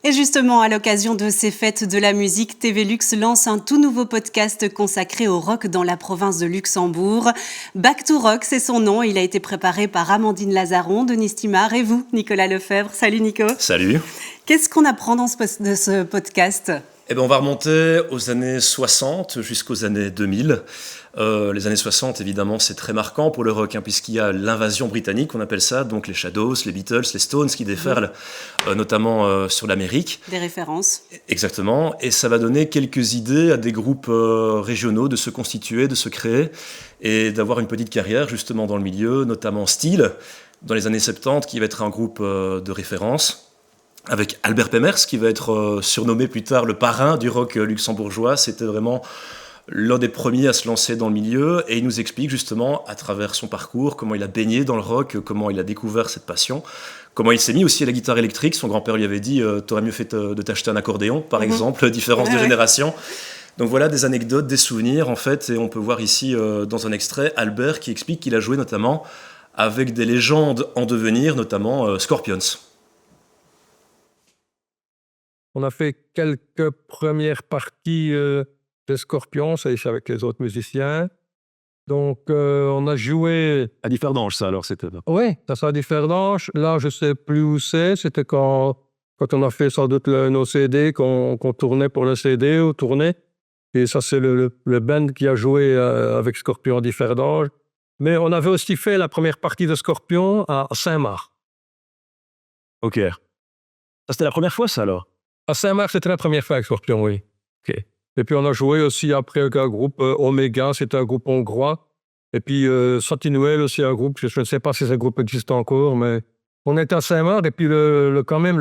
Et justement, à l'occasion de ces fêtes de la musique, TV Lux lance un tout nouveau podcast consacré au rock dans la province de Luxembourg. Back to Rock, c'est son nom. Il a été préparé par Amandine Lazaron, Denis Stimard et vous, Nicolas Lefebvre. Salut Nico. Salut. Qu'est-ce qu'on apprend dans ce podcast ? On va remonter aux années 60 jusqu'aux années 2000. Les années 60, évidemment, c'est très marquant pour le rock, puisqu'il y a l'invasion britannique, on appelle ça, donc les Shadows, les Beatles, les Stones qui déferlent, notamment sur l'Amérique. Des références. Exactement, et ça va donner quelques idées à des groupes régionaux de se constituer, de se créer, et d'avoir une petite carrière justement dans le milieu, notamment Steel, dans les années 70, qui va être un groupe de référence, avec Albert Pemers, qui va être surnommé plus tard le parrain du rock luxembourgeois. C'était vraiment l'un des premiers à se lancer dans le milieu, et il nous explique justement, à travers son parcours, comment il a baigné dans le rock, comment il a découvert cette passion, comment il s'est mis aussi à la guitare électrique. Son grand-père lui avait dit « T'aurais mieux fait de t'acheter un accordéon », par exemple, différence de génération. Donc voilà, des anecdotes, des souvenirs, en fait, et on peut voir ici, dans un extrait, Albert qui explique qu'il a joué notamment avec des légendes en devenir, notamment Scorpions. On a fait quelques premières parties de Scorpions avec les autres musiciens. Donc, on a joué... À Differdange, ça, alors, c'était... Oui, ça à Differdange. Là, je ne sais plus où c'est. C'était quand on a fait sans doute nos CD, qu'on tournait pour le CD, ou tournait. Et ça, c'est le band qui a joué avec Scorpions à Differdange. Mais on avait aussi fait la première partie de Scorpions à Saint-Marc. Ok. Ça, c'était la première fois, ça, alors? À Saint-Marc, c'était la première fois avec Scorpions, oui. Ok. Et puis, on a joué aussi après avec un groupe Omega, c'était un groupe hongrois. Et puis, Sentinel aussi, un groupe, je ne sais pas si ce groupe existe encore, mais on était à Saint-Marc. Et puis, quand même,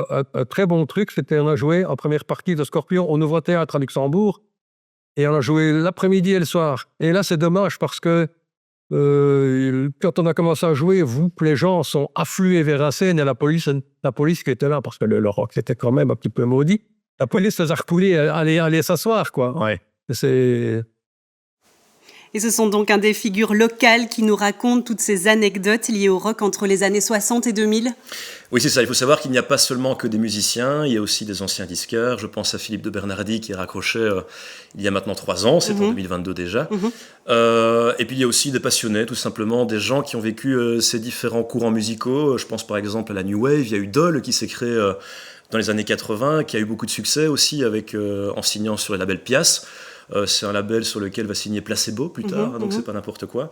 un très bon truc, c'était on a joué en première partie de Scorpions au Nouveau Théâtre à Luxembourg. Et on a joué l'après-midi et le soir. Et là, c'est dommage parce que quand on a commencé à jouer, les gens sont afflués vers la scène, et la police qui était là, parce que le rock c'était quand même un petit peu maudit, la police les a refoulés à aller s'asseoir, quoi. Ouais. Et ce sont donc des figures locales qui nous racontent toutes ces anecdotes liées au rock entre les années 60 et 2000. Oui, c'est ça. Il faut savoir qu'il n'y a pas seulement que des musiciens, il y a aussi des anciens disqueurs. Je pense à Philippe de Bernardi qui est raccroché il y a maintenant 3 ans, c'est en 2022 déjà. Et puis il y a aussi des passionnés, tout simplement, des gens qui ont vécu ces différents courants musicaux. Je pense par exemple à la New Wave. Il y a eu Dole qui s'est créé dans les années 80, qui a eu beaucoup de succès aussi en signant sur le label Pias. C'est un label sur lequel va signer Placebo plus tard, donc c'est pas n'importe quoi.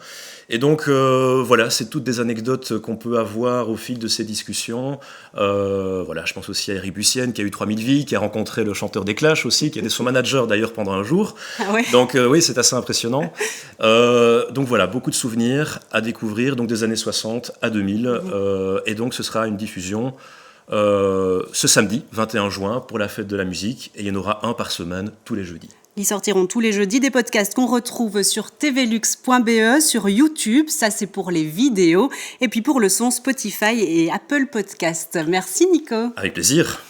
Et donc voilà, c'est toutes des anecdotes qu'on peut avoir au fil de ces discussions. Voilà, je pense aussi à Eric Bussienne qui a eu 3000 vies, qui a rencontré le chanteur des Clash aussi, qui était son manager d'ailleurs pendant un jour. Ah ouais. Donc oui, c'est assez impressionnant. Donc voilà, beaucoup de souvenirs à découvrir, donc des années 60 à 2000. Et donc ce sera une diffusion ce samedi 21 juin pour la fête de la musique, et il y en aura un par semaine tous les jeudis. Ils sortiront tous les jeudis des podcasts qu'on retrouve sur tvlux.be, sur YouTube, ça c'est pour les vidéos, et puis pour le son Spotify et Apple Podcast. Merci Nico. Avec plaisir.